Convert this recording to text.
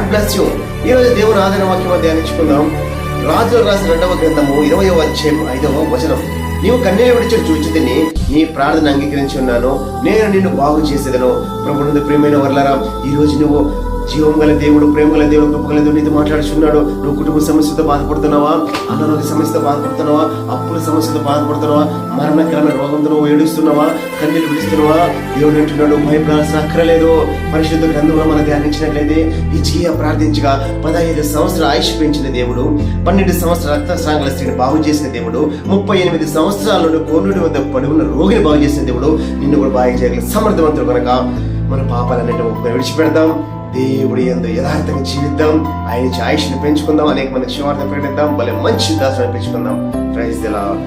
God bless you. ఈరోజు దేవుని ఆదరణ వాక్యం ధ్యానించుకుందాం. రాజులు రాసిన 2వ గ్రంథము 20వ అధ్యాయం 5వ వచనం. నీవు కన్నీరు విడిచి చూచితిని, నీ ప్రార్థన అంగీకరించి ఉన్నాను, నేను నిన్ను బాగు చేసేదను. ప్రభునందు ప్రియమైన వర్లారా, ఈ రోజు నువ్వు జీవం గల దేవుడు, ప్రేమ గల దేవుడు, కృప గల దేవుడు నీతో మాట్లాడుచున్నాడు. నువ్వు కుటుంబ సమస్యతో బాధపడుతున్నావా? అనారోగ్య సమస్యతో బాధపడుతున్నావా? అప్పుల సమస్యతో బాధపడుతున్నావా? మరణకరమైన రోగంతో నువ్వు ఏడుస్తున్నావా? కన్నీరు విడుస్తున్నావా? దేవుడు అంటున్నాడు, భయపడాల్సిన అక్కరలేదు. పరిశుద్ధ గ్రంథంలో మనం ధ్యానించినట్లయితే హిజ్కియా ప్రార్థించగా 15 సంవత్సరాల ఆయుష్ పెంచిన దేవుడు, 12 సంవత్సరాల రక్తస్రావాల స్త్రీని బాగు చేసిన దేవుడు, 38 సంవత్సరాల నుండి కోనుడి వద్ద పడి ఉన్న రోగిని బాగు చేసిన దేవుడు నిన్ను కూడా బాగు చేయగల సమర్థవంతుడు కనుక మన పాపాలన్నింటినీ విడిచిపెడదాం. దేవుడి యందు యథార్థంగా జీవిద్దాం. ఆయన ఆయుష్ని పెంచుకుందాం. అనేక మందికి సువార్త ప్రకటిద్దాం. భలే మంచి దాసుని పెంచుకుందాం. Praise the lord.